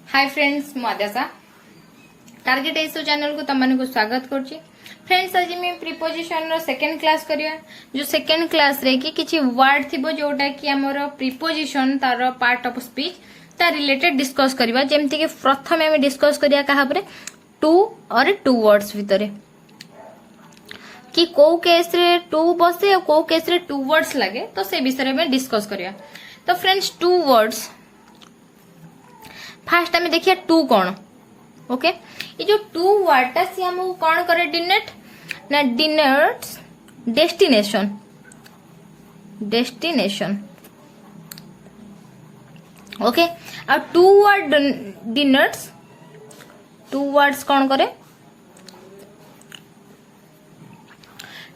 Hi friends मु Adyasha target एसो channel को तुम को स्वागत करछि। फ्रेंड्स आज मैं प्रीपोजिशन रो सेकंड क्लास करिया। जो सेकंड क्लास रे कि किछि वर्ड थिबो जोटा कि हमर प्रीपोजिशन तार पार्ट ऑफ स्पीच ता रिलेटेड डिस्कस करिवा। जेमति कि प्रथम हम डिस्कस करिया कहा परे टू और टू वर्ड्स भितरे कि को केस रे टू बसे और को केस रे टू वर्ड्स लागे तो से विषय में डिस्कस करिया। तो फ्रेंड्स टू वर्ड्स फास्ट आम देखिए टू कौन ओके ये जो टू वर्डटा सी हमको कौन करे डिनोट ना डिनोट्स डेस्टिनेशन डेस्टिनेशन ओके और toward denotes towards कौन करे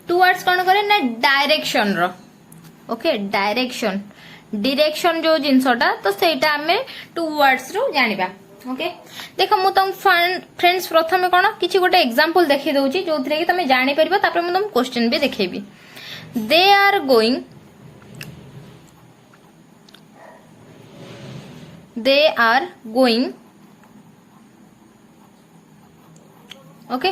टू वर्ड्स कौन करे ना डायरेक्शन रो ओके डायरेक्शन डिरेक्शन जो जिनसटा तो सेटा आमे टू वर्ड्स रो जानिबा ओके। देखो मु तुम फ्रेंड्स प्रथमे कोन किछि गोटे एग्जांपल देखि दउची जोथरे कि तमे जानि परबो तापर मु तुम क्वेश्चन भी देखेबी। They are going okay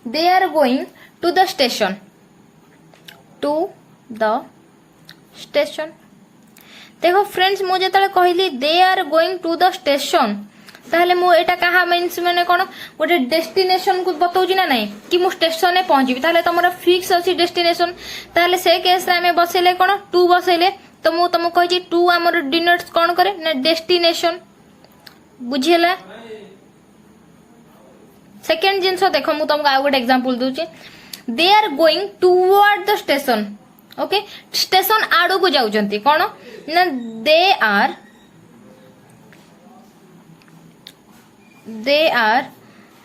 they are going to the station station. देखो फ्रेंड्स मु जेतले कहली they are going to the station ताहले मु एटा कहा मीन्स माने कोन गोटे डेस्टिनेशन को बताउची ना नहीं कि मु स्टेशन ने पहुंचीबी ताहले तमरा फिक्स अछि डेस्टिनेशन ताहले से केस रे हमें बसेले कोन टू बसेले तो मु तुमको कहिची टू हमर डिनोट्स कोन करे ना डेस्टिनेशन बुझियला। सेकंड जिंसो देखो मु तुमको आ गोटे एग्जांपल दूची they are going toward the station okay station आड़ो को जाउचंती कोन ना they are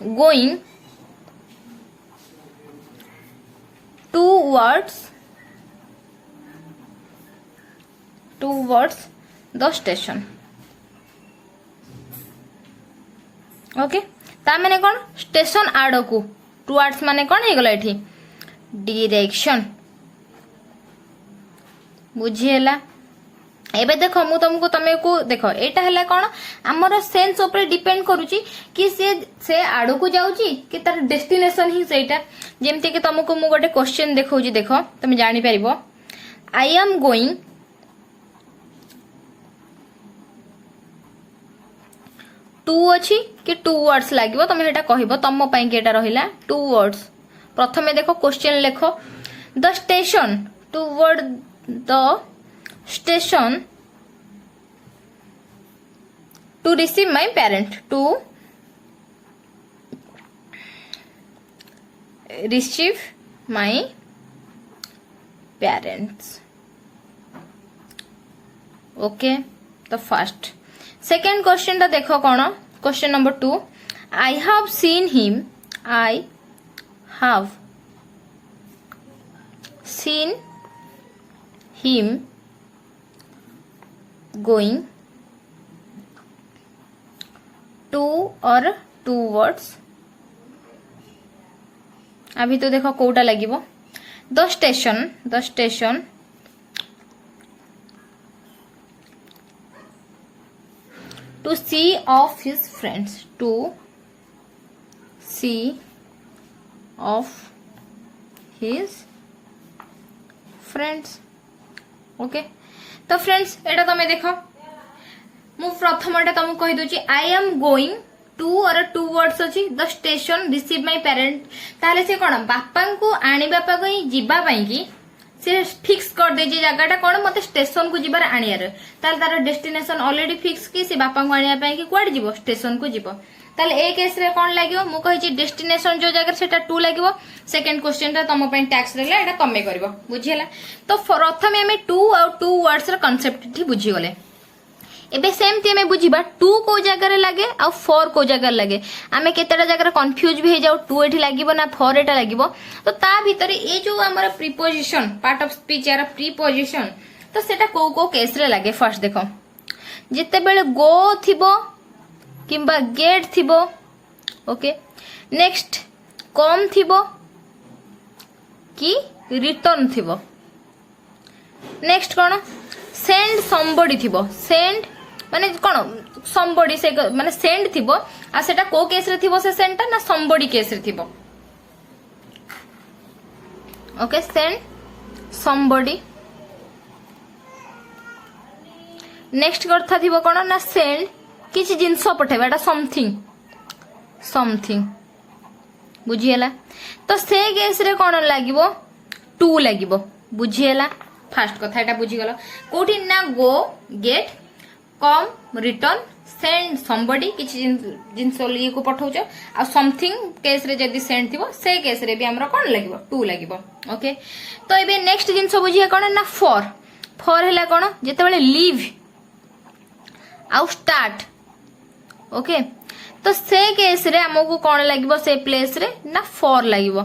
going towards the station okay ता माने कोन स्टेशन आड़ो को टुवर्ड्स माने कोन हे गला एठी डायरेक्शन बुझिएला। एबे देखो मु तुमको तमे को देखो एटा हला कोन हमर सेंस ऊपर डिपेंड करूची कि से आडो को जाउची कि तार डेस्टिनेशन ही सेटा। जेमति कि तुमको मु गोटे क्वेश्चन देखौची देखो तुम जानि परिबो आई एम गोइंग टू अछि कि टू वर्ड्स लागिवो तुम हेटा कहिबो तम पई कि एटा रहिला टू वर्ड्स। प्रथमे देखो क्वेश्चन लेखो the station toward the station to receive my parent to receive my parents okay the first second question ता देखो कौन question number 2 I have seen him going to or towards अभी तो देखो कोटा लगिवो the station to see off his friends okay तो friends एटा तमे देखो मु प्रथमटा तुमको कहि दोची I am going to or towards अछि the station receive my parent ताले से कोन बापा को आनी बापा को जिबा पई कि से फिक्स कर दे जे जगहटा कोन मते स्टेशन को जिबार आनियार ताले तार डेस्टिनेशन ऑलरेडी फिक्स कि से बापा को आनिया पई कि क्वाड जिवो स्टेशन को जिवो ताले ए केस रे कोन लागिवो मु कहि छी डेस्टिनेशन जो जगह सेटा टू लागिवो। सेकंड क्वेश्चन ता तम पई टैक्स रहला एटा कमे करबो बुझियला। तो प्रथमे हमें टू और टू वर्ड्स रा कांसेप्ट थी बुझी गले। एबे सेमती हमें बुझीबा टू को जगह लागे आ फोर को जगह लागे आमे केतेटा जगह कंफ्यूज भी हे जाउ टू एठी लागिवो ना फोर एटा लागिवो। तो ता भीतर ए जो हमर प्रीपोजिशन पार्ट ऑफ स्पीच यार प्रीपोजिशन तो सेटा को केस रे लागे। फर्स्ट देखो जिते बेले गो थिबो किंबा गेट थिबो ओके नेक्स्ट कम थिबो कि रिटर्न थिबो नेक्स्ट कोन सेंड समबडी थिबो सेंड माने कौन समबडी से माने सेंड थिबो आ सेटा को केस रे थिबो से सेंड टा ना समबडी केस रे थिबो ओके सेंड समबडी नेक्स्ट करथा थिबो कोन ना सेंड किछि जिंस पठेबा एटा समथिंग बुझिएला तो से केस रे कोन लागिवो टू लागिवो बुझिएला फास्ट कथा एटा बुझी गलो कोठी ना गो गेट कम रिटर्न सेंड समबडी किछि जिंस लिए को पठाउछ आ समथिंग केस रे जदी सेंड थिबो से केस रे भी हमरो कोन लागिवो टू लागिवो ओके तो एबे नेक्स्ट जिंस बुझिए कोन ना फॉर हैला कोन जेते बेले लीव आउ स्टार्ट ओके तो से केस रे हमको कोन लागिवो से प्लेस रे ना फॉर लागिवो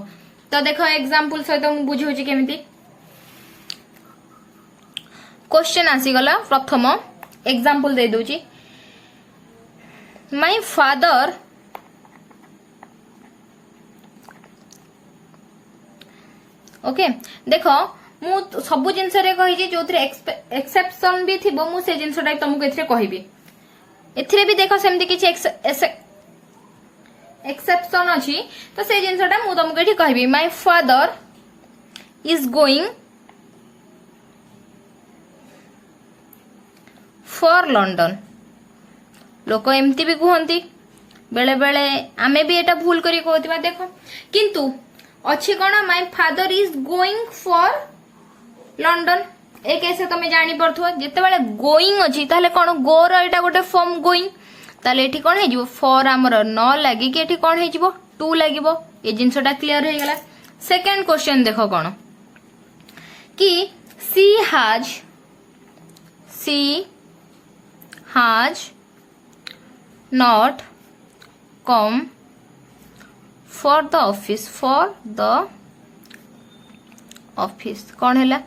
तो देखो एग्जांपल सहित मु बुझौची केमिति क्वेश्चन आसी गला प्रथम एग्जांपल दे दोची माय फादर ओके देखो मु सब जिंस रे कहि जो एक्सेप्शन भी थिबो मु से जिंसटा तुमको एथरे कहबी एथरे भी देखो सेमति किछि एक्सेप्शन अछि तो से जिंसटा मु तुमको एठी कहबी my father is going for London लोक एमती भी कहती बेले बेले आमे भी एटा भूल करी कहतिबा देखो किंतु अछि कोन my father is going for London ए कैसे तमे जानि परथो जते बेले गोइंग अछि ताले कोन गो रो एटा गोटे फॉर्म गोइंग ताले एठी कोन हे जिवो फॉर हमर न लागी कि एठी कोन हे जिवो टू लागिवो ए जिंसटा क्लियर हे गेला सेकंड क्वेश्चन देखो कोन कि सी has not come for the office कौन है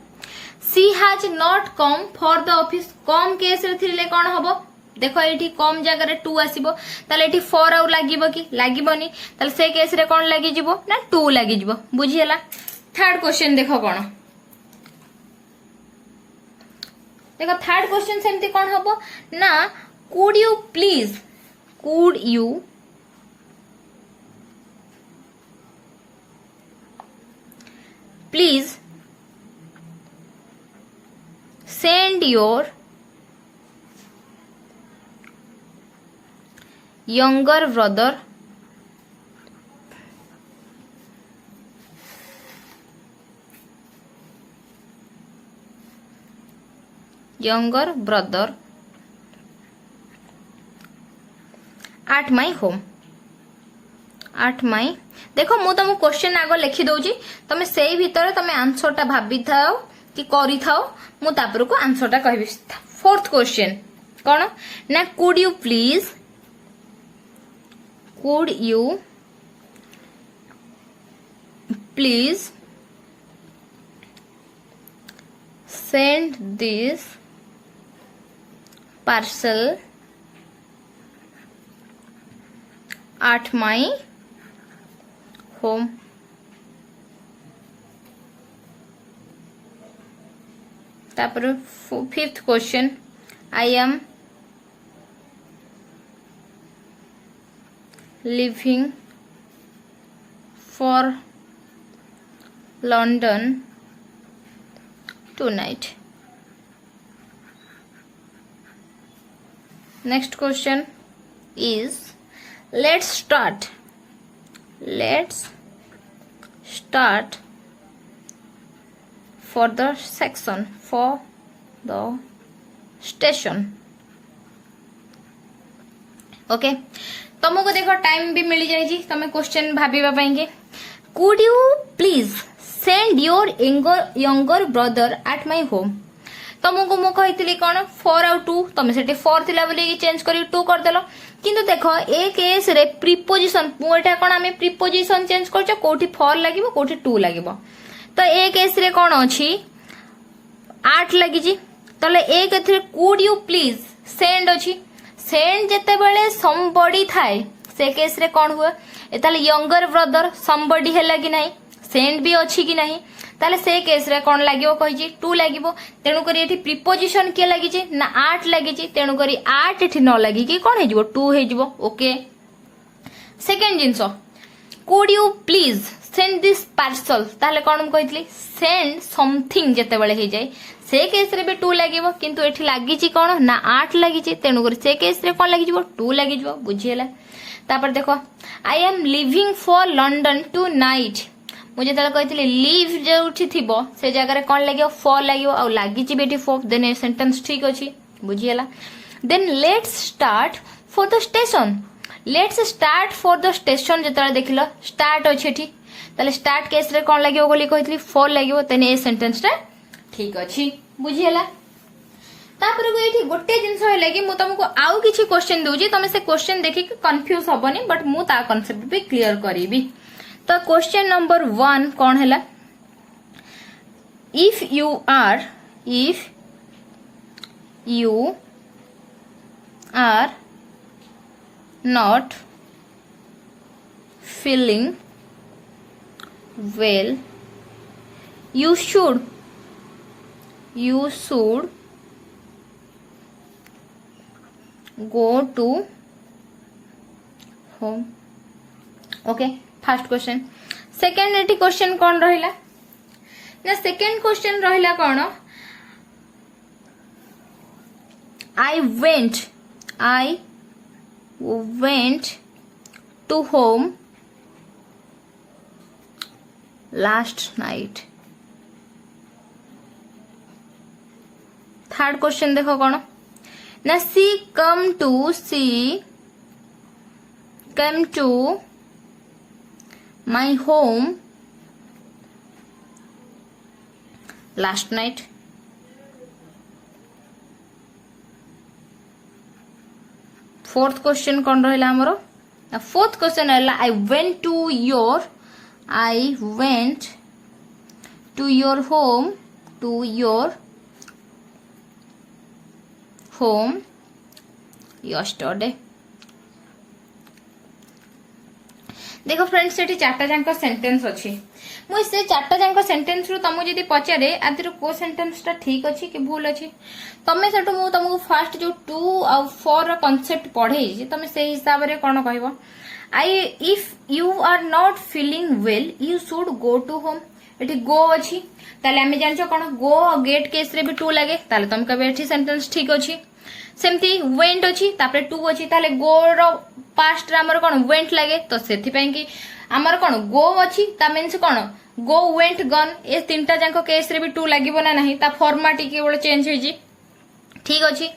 सी has not come for the office come case रे थिले कौन हबो देखो एठी कम जगह रे टू आसीबो ताले एठी फोर आउ लागिबो कि लागिबोनी ताले से केस रे कौन लागि जिवो ना टू लागि जिवो बुझियला थर्ड क्वेश्चन देखो कौन देखो थर्ड क्वेश्चन सेमती कौन हबो ना could you please send your younger brother at my home at my देखो मु तुम क्वेश्चन आगो लिखि दउची तमे सेही भितर तमे आंसर टा भाबी थाओ कि करी थाओ मु तापर को आंसर टा कहबी फोर्थ क्वेश्चन कोन ना could you please send this parcel at my home तापर fifth question I am leaving for London tonight next question is let's start for the section for the station okay तुमको देखो time भी मिल जाए तुम question भाबीबा पई के could you please send your younger brother at my home तुमको मु कहितली कोन 4 और 2 तुम सेठी 4 थिला बोली चेंज करी 2 कर देलो किंतु देखो ए केस रे प्रीपोजिशन मोटा कोन हमें प्रीपोजिशन चेंज करछ कोठी 4 लागिवो कोठी 2 लागिवो तो ए केस रे कोन अछि 8 लागि जी तले ए केथरे could you please send अछि सेंड जेते बेले समबडी थाए से केस रे कोन हुए एताले यंगर ब्रदर समबडी हैला कि नाही सेंड भी अछि कि नाही ताले से केस रे कोन लागिवो कहिछि टू लागिवो तेनु करी एठी प्रीपोजिशन के लागिछि ना आर्ट लागिछि तेनु करी आर्ट एठी न लागि कि कोन हेजिवो टू हेजिवो ओके सेकंड जिंसो could you please send this parcel ताले कोन हम कहितली सेंड समथिंग जेते बेले हे जाय से केस रे भी टू लागिवो किंतु एठी लागिछि कोन ना आर्ट लागिछि तेनु करी से केस रे कोन लागिजिवो टू लागिजिवो बुझियला तापर देखो I am living for London tonight मुझे तले कहितली लीव जोठी थिबो से जगह रे कोन लागियो फॉर लागियो आ लागिछि बेटी फॉर देन ए सेंटेंस ठीक अछि बुझियला then let's start for the station let's start for the station जेतले देखिलो स्टार्ट अछि एठी तले स्टार्ट केस रे कोन लागियो बोली कहितली फॉर लागियो देन ए सेंटेंस रे ठीक अछि बुझियला तापर को एठी गोटे जिंस होला कि मु तुमको आउ किछि क्वेश्चन दोजी तमे से क्वेश्चन देखि के कंफ्यूज होबनी बट मु ता कांसेप्ट भी क्लियर करिवि तो क्वेश्चन नंबर 1 कौन है if you are not feeling well you should go to home okay first question second एटी क्वेश्चन कौन रहिला ना सेकंड क्वेश्चन रहिला कौन I went to home last night third question देखो कौन ना she came to my home last night fourth question कौन रहिला हमरो फोर्थ क्वेश्चन है I went to your home yesterday देखो फ्रेंड्स सेठी चारटा जांक सेंटेंस अछि मु से चारटा जांक सेंटेंस रु तमु जदी पचारे आदिर को सेंटेंस ता ठीक अछि कि भूल अछि तमे सेटु मु तमु फर्स्ट जो 2 और 4 रा कांसेप्ट पढे जे तमे से हिसाब रे कोन कहबो if you are not feeling well you should go to home एठी गो अछि ताले हमें जानछो कोन गो गेट केस रे भी 2 लागे ताले तम कबे एठी सेंटेंस ठीक अछि सेमती वेंट अछि तापरे 2 अछि ताले गो रो पास्ट रे हमर कोन वेंट लागे तो सेथि पई कि हमर कोन गो अछि ता मींस कोन गो वेंट गन ए तीनटा जांको केस रे भी 2 लागिबो ना नाही ता फॉर्मेट के बळे चेंज होई जी ठीक अछि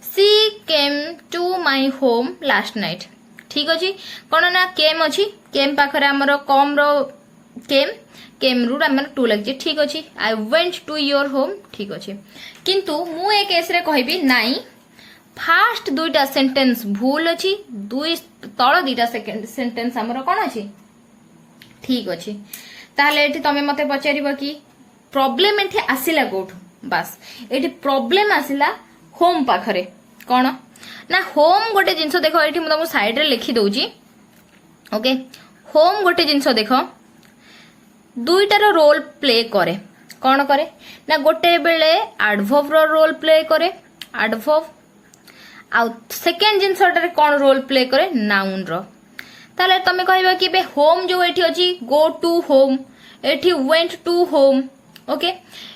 she came to my home last night ठीक अछि कोन ना केम अछि केम पाखरे हमर कम रो केम रू हमर 2 लागजे ठीक अछि I went to your home ठीक अछि किंतु मु ए केस रे कहबी नाही फास्ट दुईटा सेंटेंस भूल अछि दुई तळ दुईटा सेकंड सेंटेंस हमर कोन अछि ठीक अछि ताले एठी तमे मते पचारिबो कि प्रॉब्लम एठी आसिला कोठ बस एठी प्रॉब्लम आसिला होम पाखरे कोन ना होम गोटे जिंसो देखो एठी म तुम साइड रे लिखि दउची ओके होम गोटे जिंसो देखो दुईटा रो रोल प्ले करे कोन करे ना गोटे बेले एडवर्ब रो रोल प्ले करे एडवर्ब आउ सेकेंड जिनसटारे कौन रोल प्ले करे नाउन रो ताले तमे कहबा कि बे होम जो एठी अछि गो टू होम एठी वेंट टू होम ओके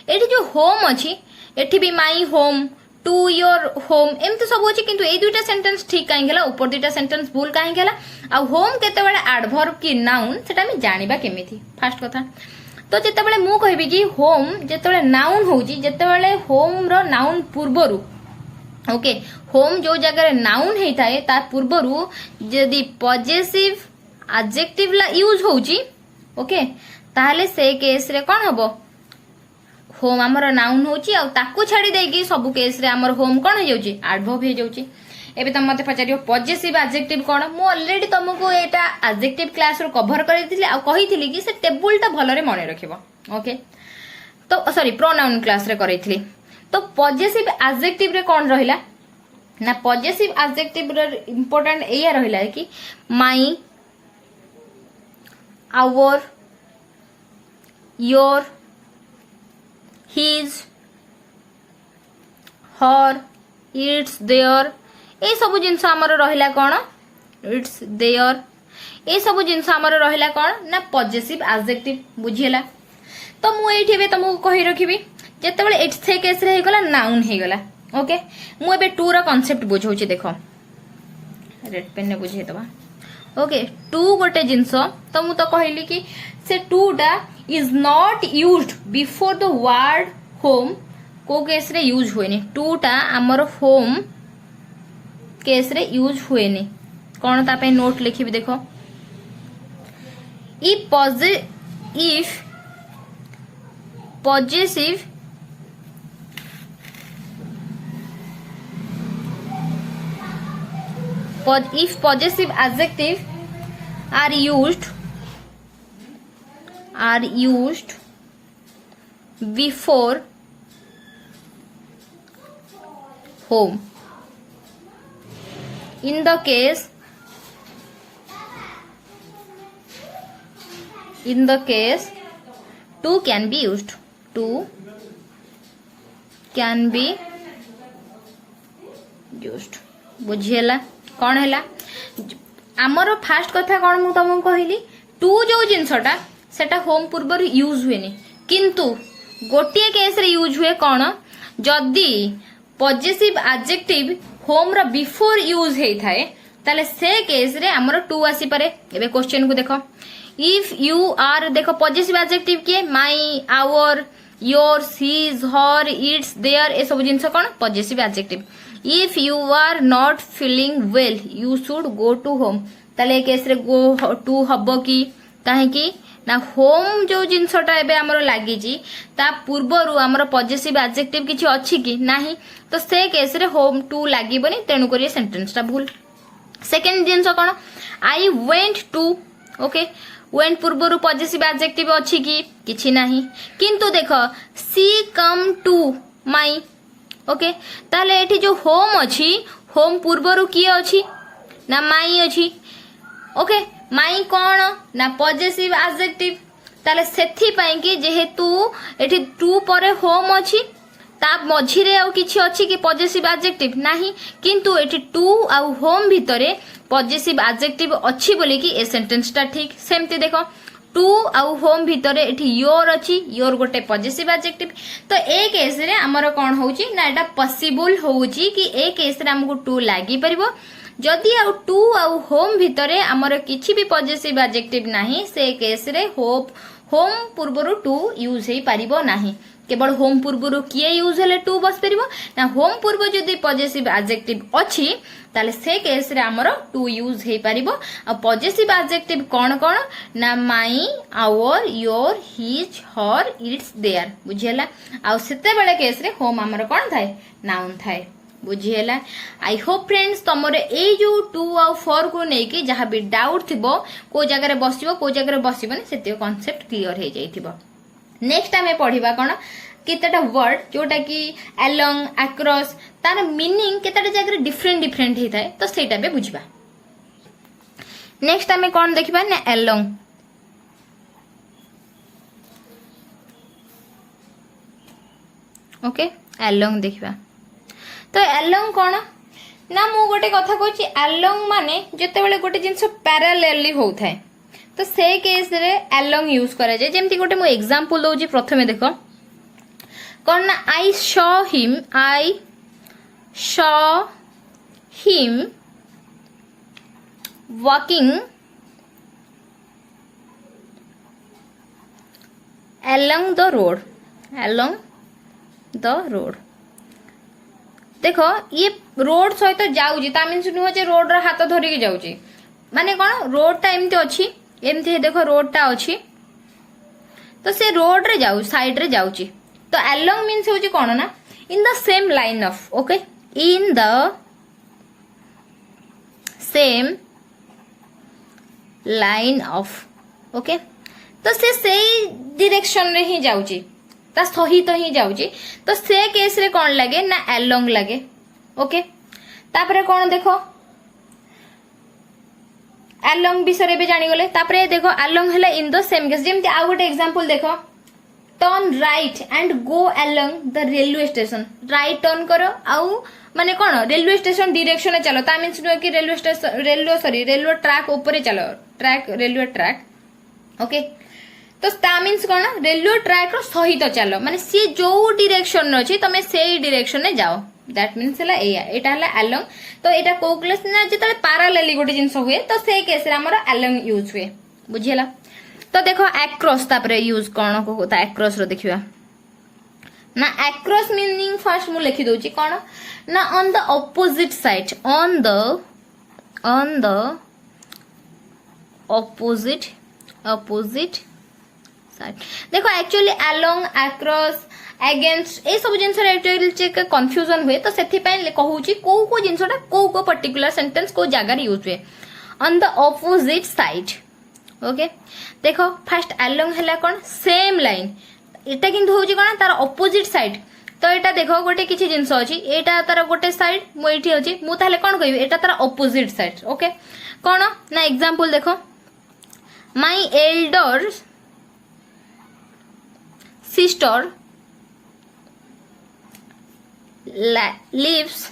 एठी जो होम अछि एठी भी my home to your home एमते सब अछि किंतु ए दुईटा सेंटेंस ठीक काहे गेला ऊपर दुईटा सेंटेंस भूल काहे गेला आ होम केते बेले एडवर्ब की नाउन सेटा हम जानिबा केमिथि फर्स्ट कथा तो जेते बेले मु कहबी कि होम जेते बेले नाउन होउची जेते बेले होम रो नाउन पूर्वरु ओके होम जो जगह नाउन हे थाए ता पूर्वरु यदि पॉजिटिव एडजेक्टिव ला यूज होउची ओके ताहले से केस रे कोन हबो होम हमर नाउन होउची आ ताकू छाडी देगी सब केस रे हमर होम कोन हो जाउची एडवर्ब हे जाउची एबे तम मते पचारियो पॉजिटिव एडजेक्टिव कोन मु ऑलरेडी तुमको एटा एडजेक्टिव क्लास रो कवर करिथिले आ कहिथिली कि से टेबल ता भलरे मने रखिबो ओके तो सॉरी प्रोनाउन क्लास रे करिथिली तो पॉजिटिव एडजेक्टिव रे कोन रहिला ना पॉजिटिव एडजेक्टिव रे इंपोर्टेंट एया रहिला कि my our your his, her, its, their, ये सब जिनस आमर रहिला कौन, इट्स, देयर, ये सब जिनस आमर रहिला कौन ना पॉजिटिव एडजेक्टिव। बुझिला? तो मु एठी बे तुमको कहि रखिबी जेतेबेले इट्स थे केस रे हेगला नाउन हेगला। ओके, मु एबे टू रा कांसेप्ट बुझौची। देखो रेड पेन ने बुझे दबा। ओके, टू गोटे जिनस तो मु तो कहली कि से टू टा is not used before the word home. को केस रे यूज होएनी, टू टा हमर होम केस रे यूज होएनी। कौन ता पे नोट लिखिबी देखो, if possessive if possessive adjective are used before home, in the case to can be used, to can be used। बुझिएला? कौन हैला आमर फास्ट कथा कौन मु तुमको कहली, टू जो जिनसटा सेटा होम पूर्व यूज हुएनी, किंतु गोटे केस रे यूज हुए कौन, जदि पॉजिटिव एडजेक्टिव होम रा बिफोर यूज हेई थाए ताले से केस रे हमर टू आसी पारे। एबे क्वेश्चन को देखो, इफ यू आर, देखो पॉजिटिव एडजेक्टिव किए my, our, yours, his, her, its, their, ए सब जिनस कौन positive adjective. If you are not feeling well you should go to home, ताले केस रे गो टू हबो कि काहे कि ना होम जो जिनसटा एबे हमर लागि जी ता पूर्वरु हमर पॉजिटिव एडजेक्टिव किछि अछि कि नाही, तो से केस रे होम टू लागिबनी, तेनु करिए सेंटेंस टा भूल। सेकंड जिनस कोन, I went to. Okay, went पूर्वरु पॉजिटिव एडजेक्टिव अछि कि किछि नाही, किंतु देखो सी कम टू माई। ओके, ताले एठी जो होम अछि, होम पूर्वरु किए अछि ना माई अछि। ओके, माई कौन ना पॉजिटिव एडजेक्टिव, ताले सेथि पई कि जेहेतु एठी टू परे होम अछि ता मझिरे आ किछि अछि कि पॉजिटिव एडजेक्टिव नाही, किंतु एठी टू आ होम भितरे पॉजिटिव एडजेक्टिव अछि बोली कि ए सेंटेंस टा ठीक। सेमति देखो टू आ होम भितरे एठी योर अछि, योर गोटे पॉजिटिव एडजेक्टिव, तो ए केस रे हमर कोन होउची ना एटा पॉसिबल होउची कि ए केस रे हमकु टू लागि परिबो। जदि आ टू आ होम भितरे हमर किछि भी पॉजिटिव एडजेक्टिव नाही, से केस रे होम पूर्वरु टू यूज हेई परिबो नाही। केवल होम पूर्वरु किए यूज हेले टू बस परिबो ना, होम पूर्व जदि पॉजिटिव एडजेक्टिव अछि ताले से केस रे हमर टू यूज हेई परिबो। आ पॉजिटिव एडजेक्टिव कोन कोन ना my, our, your, his, her, its, their. बुझियला? आ सेते बेले केस रे होम हमर कोन थाए, नाउन थाए। बुझियला? आई होप फ्रेंड्स तमरे ए जो 2 और 4 को नै कि जहां भी डाउट थिबो को जगह रे बसिबो को जगह रे बसिबोनी सेते कांसेप्ट क्लियर हे जाइथिबो। नेक्स्ट हमें पढ़िबा कोन केतेटा वर्ड जोटा कि अलोंग, अक्रॉस, तार मीनिंग केतेटा जगह रे डिफरेंट हे थाए, तो सेटा बे बुझिबा। नेक्स्ट हमें कोन देखिबा ना अलोंग। ओके, अलोंग देखिबा। तो अलोंग कोन ना मु गोटे कथा कहछि, अलोंग माने जते बेले गोटे जिंस पैरेलली होथाय तो से केस रे अलोंग यूज करा जाय। जेमति गोटे मु एग्जांपल दोछि, प्रथमे देखो कोन ना I saw him walking along the road। देखो ये रोड सहित जाउची, ता मीन्स नुह जे रोड रा हाथ धरिकी जाउची, माने कोन रोड टा एमती अछि, एमती देखो रोड टा अछि तो से रोड रे जाउ, साइड रे जाउची। तो along मीन्स होची कोन ना in the same line of. Okay, in the same line of. Okay, तो से डायरेक्शन रे ही जाउची, ता सहित ही जाउची, तो से केस रे कोन लागे ना along लागे। ओके, तापरे कोन देखो along विषय रे भी जानि गले। तापरे देखो along हला इन द सेम केस। जेमति आ गोटे एग्जांपल देखो, turn right and go along the railway station right turn करो आउ माने कौन रेलवे स्टेशन डायरेक्शन चलो ता मीन्स कि रेलवे स्टेशन रेलवे ट्रैक ऊपर चलो ट्रैक रेलवे ट्रैक ओके तो ता मीन्स कौन रेलवे ट्रैक रो सहित चलो माने सी जो डायरेक्शन अच्छी तमे से डायरेक्शन में जाओ दैट मीन्स हला एया एटा हला अलोंग तो एटा को केस ना जेतले पैरेलली गोटे जिंस हुए तो से केस रे हमर अलोंग यूज हुए बुझियला तो देखो अक्रॉस तापरे यूज कोन को होता अक्रॉस रो देखिबा ना अक्रॉस मीनिंग फर्स्ट मु लिखि दोची कोन ना on the opposite side on the opposite side देखो एक्चुअली अलोंग अक्रॉस अगेंस्ट ए सब जिंस एक्चुअली कंफ्यूजन हुए तो सेथि पय कहूची को जिंसटा को पर्टिकुलर सेंटेंस को जगह यूज हुए on the opposite side okay देखो फर्स्ट अलोंग हला कोन सेम लाइन एटा किंतु होची कोन तार ऑपोजिट साइड तो एटा देखो गोटे किछि जिंस अछि एटा तार गोटे साइड मु एठी अछि मु ताले कोन कहबी एटा तार ऑपोजिट साइड ओके कोन ना एग्जांपल देखो my Elder sister lives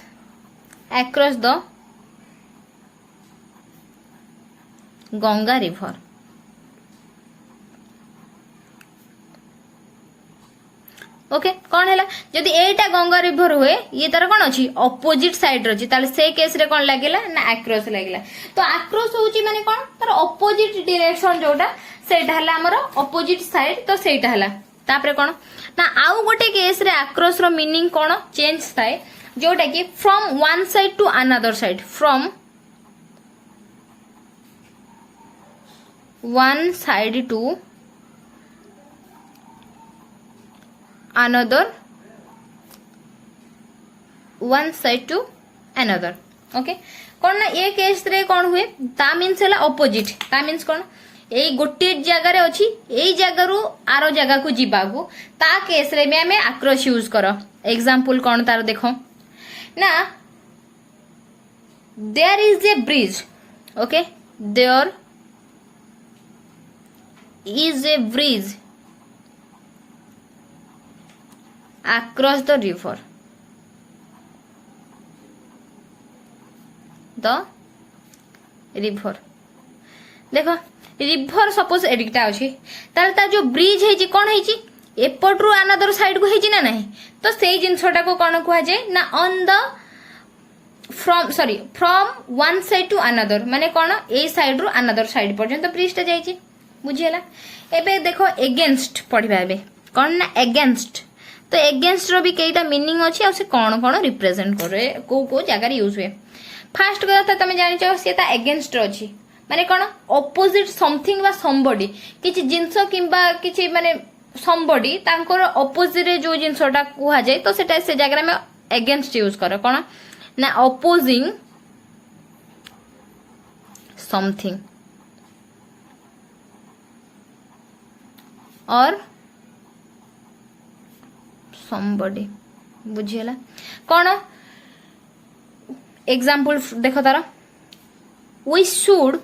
across the Ganga river okay कौन है जदि एटा गंगा रिवर हुए ये तार कौन अच्छी ऑपोजिट साइड रही ताले से केस रे कौन लगिला ना आक्रॉस लगिला तो आक्रॉस होची माने कौन तार ऑपोजिट डायरेक्शन जोटा सेटा हला हमर ऑपोजिट साइड तो सेटा हला तापरे कौन ना आउ गोटे केस रे आक्रॉस रो मीनिंग कौन चेंज थाए जोटा कि from one side to another side from one side to another one side to another okay कौन ना ये केस रे कौन हुए ता मीन्स है ऑपोजिट ता मीन्स कौन ए गोटे जगह रे अछि एई जगह रु आरो जगह को जीवागु ता केस रे में आक्रॉस यूज करो एग्जांपल कौन तार देखो ना there is a bridge okay there is a bridge across the river देखो रिवर सपोज एडिटा अछि तार ता जो ब्रिज है जी कोन है जी एपट रु अनदर साइड को है जी ना नहीं तो सेही जिंसटा को कोन कुआ जाय ना on the from one side to another माने कोन ए साइड रु अनदर साइड पर्यंत ब्रिज ता जाय छी बुझियला एबे देखो अगेंस्ट पढिबा एबे कोन ना अगेंस्ट तो एगेंस्ट रो भी केइटा मीनिंग अछि आ से कोन कोन रिप्रेजेंट करे को जगह यूज हुए फर्स्ट कथा तमे जानि छ से ता एगेंस्ट रो अछि माने कोन ऑपोजिट समथिंग बा समबडी किछि जिंस किबा किछि माने समबडी तांकर ऑपोजिट रे जो जिंसटा कुहा जाय तो सेटा से जगह में एगेंस्ट यूज करे कोन ना ऑपोजिंग समथिंग और somebody बुझियला कौन एग्जांपल देखो तारा we should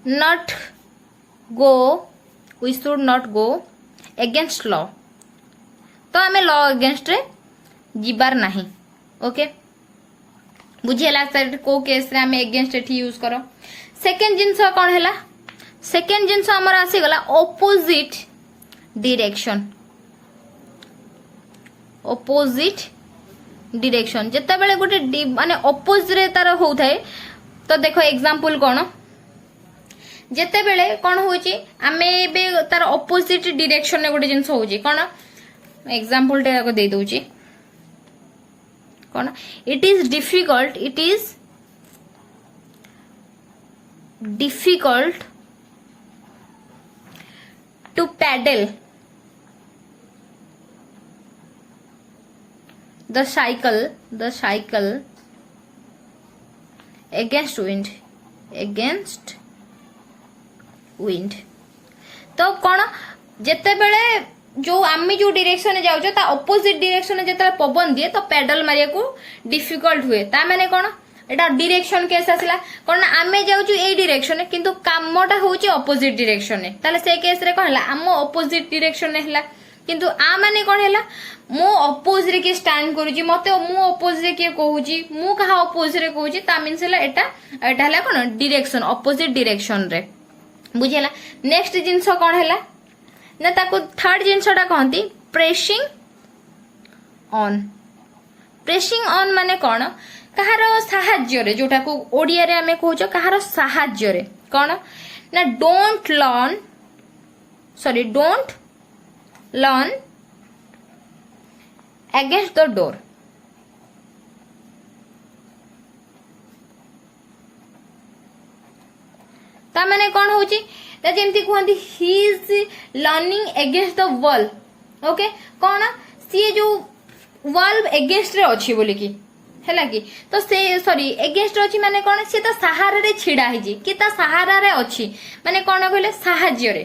not go against law तो हमें लॉ अगेंस्ट रे जीबार नहीं ओके बुझियला सर को केस रे हमें अगेंस्ट एठी यूज करो सेकंड जिंस कोन हैला सेकंड जिंस हमर आसी गला ऑपोजिट डिरेक्शन जिते बेले गोटे माने ऑपोजिट रे तार होउथाय तो देखो एग्जांपल कोन जिते बेले कोन होची आमे बे तार ऑपोजिट डायरेक्शन ने गोटे जिंस होउची कोन एग्जांपल टे को दे दोची कोन it is difficult to paddle the cycle against wind तो कौन जेते बेले जो आमी जो डायरेक्शन जाउ ता ऑपोजिट डायरेक्शन जेते पवन दिए तो पैडल मारिया को डिफिकल्ट हुए ता माने कौन एटा डायरेक्शन केस आसला कोन आमे जाउछु ए डायरेक्शन किंतु कामटा होउची अपोजिट डायरेक्शन ने ताले से केस रे कहला आम अपोजिट डायरेक्शन ने हला किंतु आ माने कोन हला मो अपोज रे के स्टैंड करूची मते मो अपोज रे के कहूची मु कहा अपोज रे कहूची ता मींस हला एटा हला कोन डायरेक्शन अपोजिट डायरेक्शन रे बुझेला नेक्स्ट जिंस कोन हला ना ताको थर्ड जिंसटा कहंती प्रेसिंग ऑन प्रेसिंग ऑन माने कोन कहार साहाय्य रे जोटा को ओडिया रे हमें कहूचो कहार साहाय्य रे कोन ना don't learn against the door ता माने कोन होची जेमती कहती he is learning against the wall okay कौन सी जो वॉल अगेंस्ट रे अच्छी बोली की है कि तो से सॉरी अगेंस्ट अच्छी माने कौन सी तो सहारा रे छिड़ा ही कि ता सहारा रे अच्छी माने कौन कहले साहाय्य रे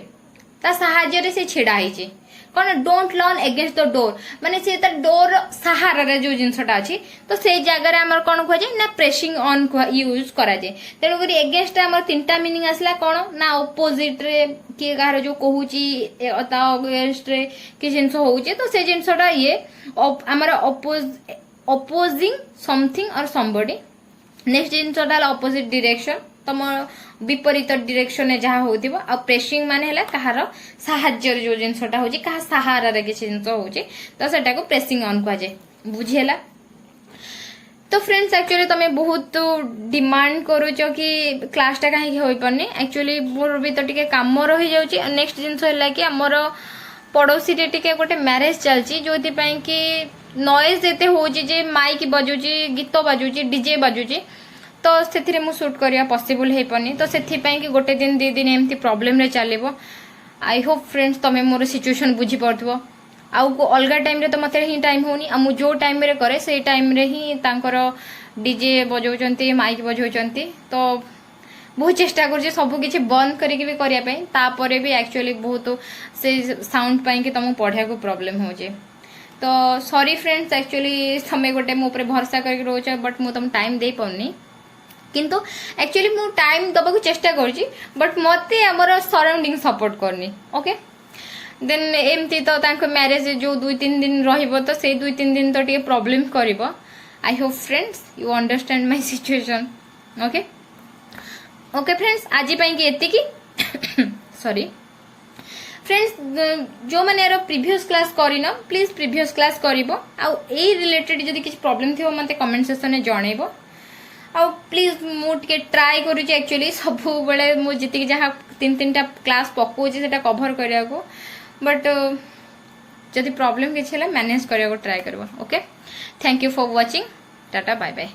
ता साहाय्य रे से छिड़ा ही कौन don't learn against the door माने से ता डोर सहारा रे जो जिनसटा अछि तो से जगह रे हमर कोन कह जाय ना प्रेसिंग ऑन यूज करा जाय तेनु करी अगेंस्ट हमर तीनटा मीनिंग आसला कोन ना ऑपोजिट रे के गार जो कहूची ता अगेंस्ट रे कि जिंस होउची तो से जिनसटा ये हमर ऑपोजिंग समथिंग और समबडी नेक्स्ट जिनसटा ऑपोजिट डायरेक्शन तम विपरीत डायरेक्शन में जहाँ होतिबो आ प्रेसिंग माने हला कहार साहाय्य जो जिनसटा होची कहा सहारा रे किछि जिंस होची तो सेटा को प्रेसिंग ऑन कह जाय बुझियला तो फ्रेंड्स एक्चुअली तमे बहुत डिमांड करूचो कि क्लासटा काहे होई पन्नी एक्चुअली मोर भी तो टिके काम रही जाउची नेक्स्ट जिंस हला कि हमर पड़ोसी रे टिके गोटे मैरिज चलची जोति पई कि नॉइज एते होची जे माइक बजुची गीत बजुची डीजे बजुची तो से मु शूट करिया पॉसिबल हे पनी तो सेथि पई कि गोटे दिन 2 दिन एमती प्रॉब्लम रे चलेबो आई होप फ्रेंड्स तमे मोर सिचुएशन बुझी पड़थबो आउ को अलगा टाइम रे तो मते ही टाइम होनी आ मु जो टाइम रे करे से टाइम रे ही तांकर डीजे बजौचंती माइक बजौचंती तो बहुत चेष्टा कर सब किसी बंद करके भी करिया पई तापरे भी एक्चुअली बहुत से साउंड पई कि तुम पढ़िया को प्रॉब्लम हो जे तो सॉरी फ्रेंड्स एक्चुअली तमे गोटे मो ऊपर भरोसा करके रोच बट मु तुम टाइम दे पौनी किंतु एक्चुअली मु टाइम दबा को चेष्टा करची बट मते हमर सराउंडिंग सपोर्ट करनी ओके देन एमती तो तांको मैरिज जो 2-3 दिन रहिबो तो से 2-3 दिन तो टिके प्रॉब्लम करिवो I hope friends you understand my situation okay okay friends आज पई कि एति की सॉरी फ्रेंड्स जो माने यार प्रीवियस क्लास करिनो प्लीज प्रीवियस क्लास करिवो आ ए रिलेटेड जदी किछ प्रॉब्लम थिवो मते कमेंट सेक्शन में जणैबो आ प्लीज मु टिके ट्राई करूची एक्चुअली सब बेले मु जति जहाँ 3-3टा क्लास पकोची सेटा कवर करिया को बट जदि प्रॉब्लम किछ हैला मैनेज करिया को ट्राई करबो okay thank you for watching tata bye bye.